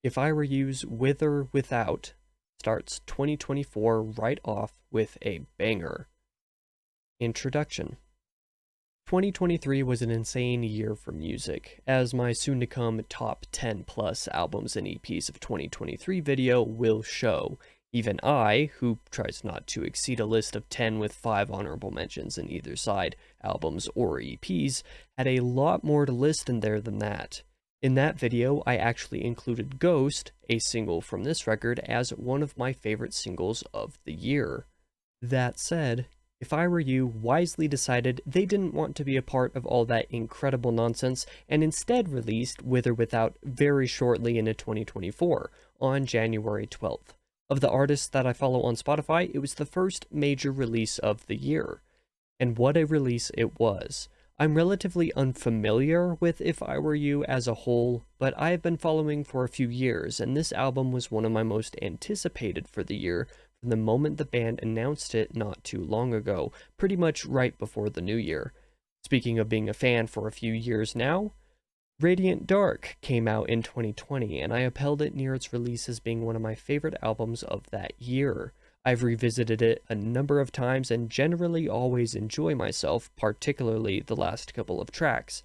If I Were You's With or Without starts 2024 right off with a banger. Introduction. 2023 was an insane year for music, as my soon-to-come top 10 plus albums and EPs of 2023 video will show. Even I, who tries not to exceed a list of 10 with 5 honorable mentions in either side, albums or EPs, had a lot more to list in there than that. In that video, I actually included Ghost, a single from this record, as one of my favorite singles of the year. That said, If I Were You wisely decided they didn't want to be a part of all that incredible nonsense and instead released With or Without very shortly into 2024, on January 12th. Of the artists that I follow on Spotify, it was the first major release of the year. And what a release it was. I'm relatively unfamiliar with If I Were You as a whole, but I have been following for a few years, and this album was one of my most anticipated for the year from the moment the band announced it not too long ago, pretty much right before the new year. Speaking of being a fan for a few years now, Radiant Dark came out in 2020, and I upheld it near its release as being one of my favorite albums of that year. I've revisited it a number of times and generally always enjoy myself, particularly the last couple of tracks.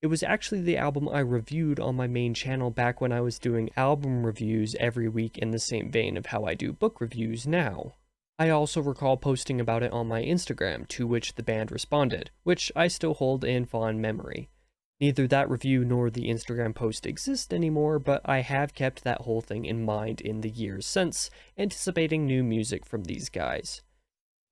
It was actually the album I reviewed on my main channel back when I was doing album reviews every week in the same vein of how I do book reviews now. I also recall posting about it on my Instagram, to which the band responded, which I still hold in fond memory. Neither that review nor the Instagram post exist anymore, but I have kept that whole thing in mind in the years since, anticipating new music from these guys.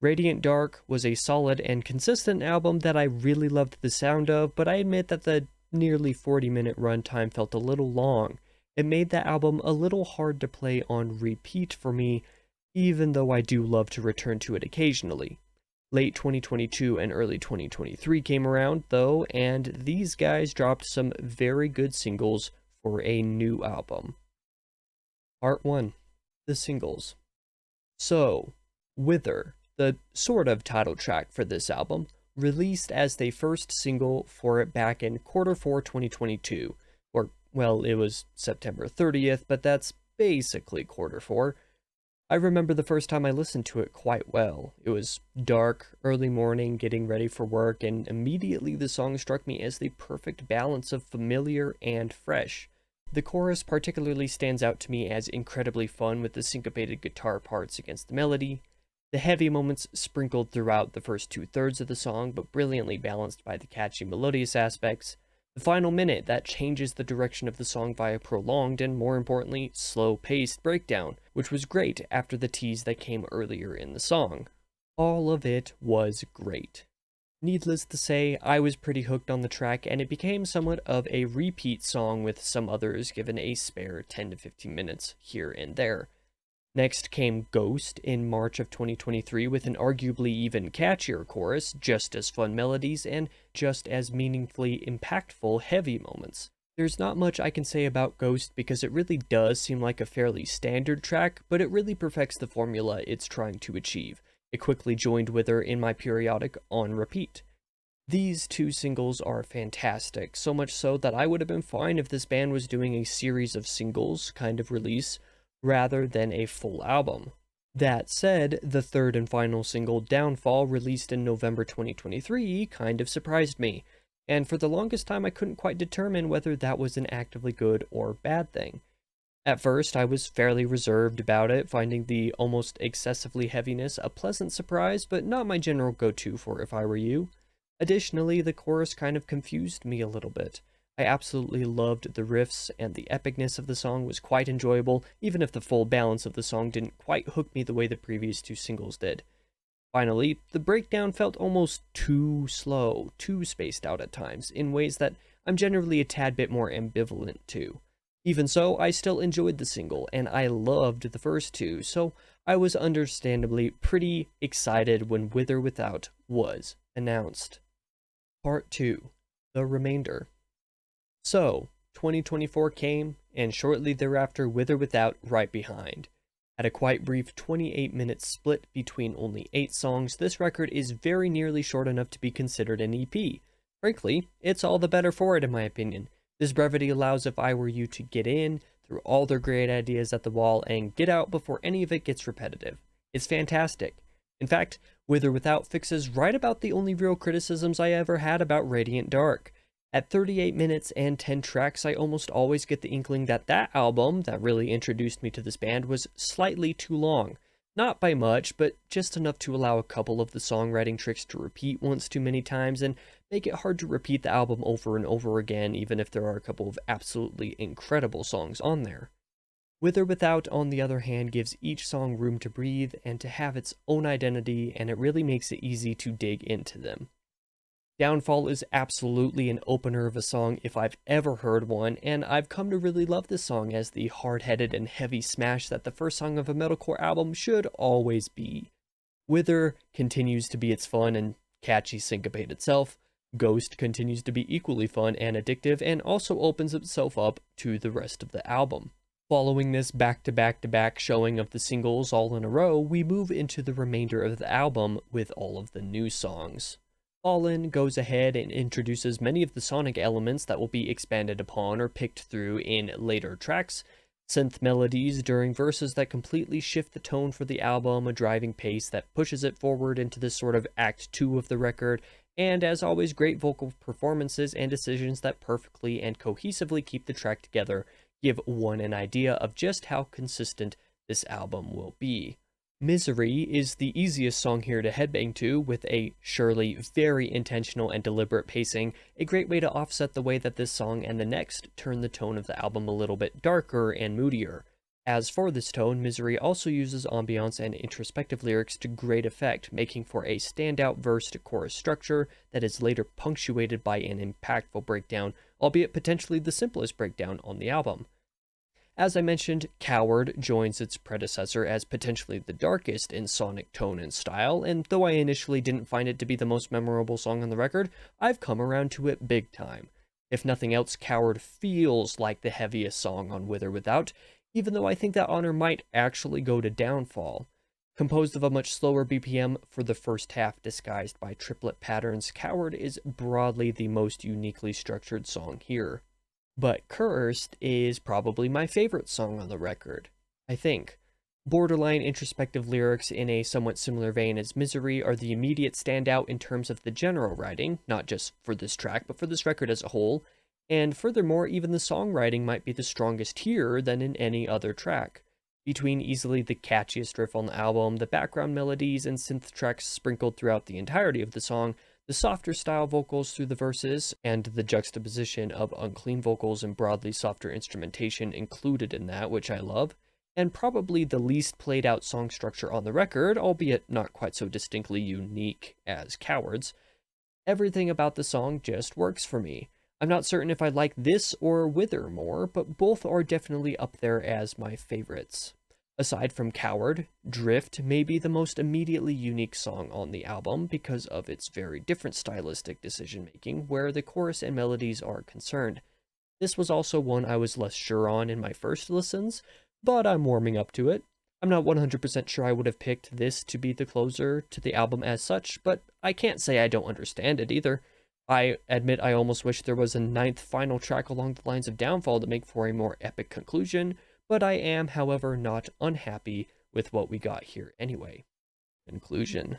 Radiant Dark was a solid and consistent album that I really loved the sound of, but I admit that the nearly 40-minute runtime felt a little long. It made that album a little hard to play on repeat for me, even though I do love to return to it occasionally. Late 2022 and early 2023 came around, though, and these guys dropped some very good singles for a new album. Part 1. The singles. So, Wither, the sort of title track for this album, released as the first single for it back in Q4 2022, or, well, it was September 30th, but that's basically Q4. I remember the first time I listened to it quite well. It was dark, early morning, getting ready for work, and immediately the song struck me as the perfect balance of familiar and fresh. The chorus particularly stands out to me as incredibly fun with the syncopated guitar parts against the melody, the heavy moments sprinkled throughout the first two-thirds of the song but brilliantly balanced by the catchy melodious aspects, the final minute that changes the direction of the song via prolonged and, more importantly, slow-paced breakdown, which was great after the tease that came earlier in the song. All of it was great. Needless to say, I was pretty hooked on the track, and it became somewhat of a repeat song with some others given a spare 10 to 15 minutes here and there. Next came Ghost in March of 2023 with an arguably even catchier chorus, just as fun melodies, and just as meaningfully impactful heavy moments. There's not much I can say about Ghost because it really does seem like a fairly standard track, but it really perfects the formula it's trying to achieve. It quickly joined Wither in my periodic on repeat. These two singles are fantastic, so much so that I would have been fine if this band was doing a series of singles kind of release, rather than a full album. That said, the third and final single, Downfall, released in November 2023, kind of surprised me, and for the longest time I couldn't quite determine whether that was an actively good or bad thing. At first, I was fairly reserved about it, finding the almost excessively heaviness a pleasant surprise, but not my general go-to for If I Were You. Additionally, the chorus kind of confused me a little bit. I absolutely loved the riffs, and the epicness of the song was quite enjoyable, even if the full balance of the song didn't quite hook me the way the previous two singles did. Finally, the breakdown felt almost too slow, too spaced out at times, in ways that I'm generally a tad bit more ambivalent to. Even so, I still enjoyed the single, and I loved the first two, so I was understandably pretty excited when With or Without was announced. Part 2. The Remainder. So, 2024 came, and shortly thereafter With or Without right behind. At a quite brief 28-minute split between only 8 songs, this record is very nearly short enough to be considered an EP. Frankly, it's all the better for it in my opinion. This brevity allows If I Were You to get in throw all their great ideas at the wall, and get out before any of it gets repetitive. It's fantastic. In fact, with or without fixes right about the only real criticisms I ever had about Radiant Dark. At 38 minutes and 10 tracks, I almost always get the inkling that that album that really introduced me to this band was slightly too long. Not by much, but just enough to allow a couple of the songwriting tricks to repeat once too many times and make it hard to repeat the album over and over again, even if there are a couple of absolutely incredible songs on there. With or Without, on the other hand, gives each song room to breathe and to have its own identity, and it really makes it easy to dig into them. Downfall is absolutely an opener of a song if I've ever heard one, and I've come to really love this song as the hard-headed and heavy smash that the first song of a metalcore album should always be. Wither continues to be its fun and catchy syncopated self. Ghost continues to be equally fun and addictive, and also opens itself up to the rest of the album. Following this back-to-back-to-back showing of the singles all in a row, we move into the remainder of the album with all of the new songs. Fallen goes ahead and introduces many of the sonic elements that will be expanded upon or picked through in later tracks, synth melodies during verses that completely shift the tone for the album, a driving pace that pushes it forward into this sort of act 2 of the record, and as always great vocal performances and decisions that perfectly and cohesively keep the track together, give one an idea of just how consistent this album will be. Misery is the easiest song here to headbang to, with a surely very intentional and deliberate pacing, a great way to offset the way that this song and the next turn the tone of the album a little bit darker and moodier. As for this tone, Misery also uses ambiance and introspective lyrics to great effect, making for a standout verse-to-chorus structure that is later punctuated by an impactful breakdown, albeit potentially the simplest breakdown on the album. As I mentioned, Coward joins its predecessor as potentially the darkest in sonic tone and style, and though I initially didn't find it to be the most memorable song on the record, I've come around to it big time. If nothing else, Coward feels like the heaviest song on With or Without, even though I think that honor might actually go to Downfall. Composed of a much slower BPM for the first half disguised by triplet patterns, Coward is broadly the most uniquely structured song here. But Cursed is probably my favorite song on the record, I think. Borderline introspective lyrics in a somewhat similar vein as Misery are the immediate standout in terms of the general writing, not just for this track, but for this record as a whole, and furthermore, even the songwriting might be the strongest here than in any other track. Between easily the catchiest riff on the album, the background melodies and synth tracks sprinkled throughout the entirety of the song, the softer style vocals through the verses, and the juxtaposition of unclean vocals and broadly softer instrumentation included in that, which I love, and probably the least played out song structure on the record, albeit not quite so distinctly unique as Cowards. Everything about the song just works for me. I'm not certain if I like this or Wither more, but both are definitely up there as my favorites. Aside from Coward, Drift may be the most immediately unique song on the album because of its very different stylistic decision-making where the chorus and melodies are concerned. This was also one I was less sure on in my first listens, but I'm warming up to it. I'm not 100% sure I would have picked this to be the closer to the album as such, but I can't say I don't understand it either. I admit I almost wish there was a ninth final track along the lines of Downfall to make for a more epic conclusion, but I am, however, not unhappy with what we got here anyway. Conclusion.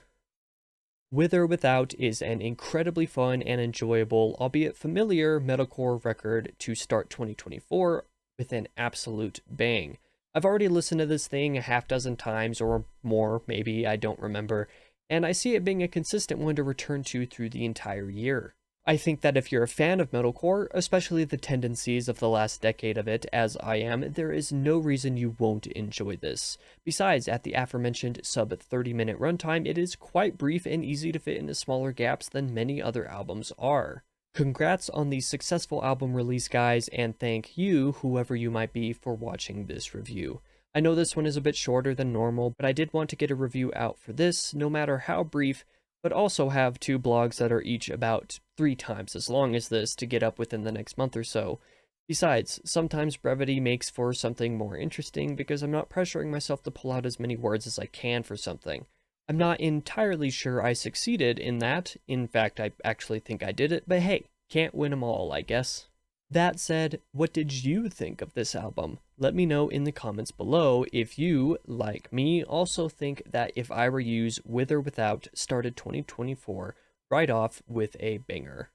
With or Without is an incredibly fun and enjoyable, albeit familiar, metalcore record to start 2024 with an absolute bang. I've already listened to this thing a half dozen times or more, maybe, I don't remember, and I see it being a consistent one to return to through the entire year. I think that if you're a fan of metalcore, especially the tendencies of the last decade of it, as I am, there is no reason you won't enjoy this. Besides, at the aforementioned sub 30-minute runtime, it is quite brief and easy to fit into smaller gaps than many other albums are. Congrats on the successful album release, guys, and thank you, whoever you might be, for watching this review. I know this one is a bit shorter than normal, but I did want to get a review out for this, no matter how brief, but also have two blogs that are each about 3 times as long as this to get up within the next month or so. Besides, sometimes brevity makes for something more interesting because I'm not pressuring myself to pull out as many words as I can for something. I'm not entirely sure I succeeded in that. In fact, I actually think I did it, but hey, can't win 'em all, I guess. That said, what did you think of this album? Let me know in the comments below if you, like me, also think that If I Were You's With or Without started 2024 right off with a banger.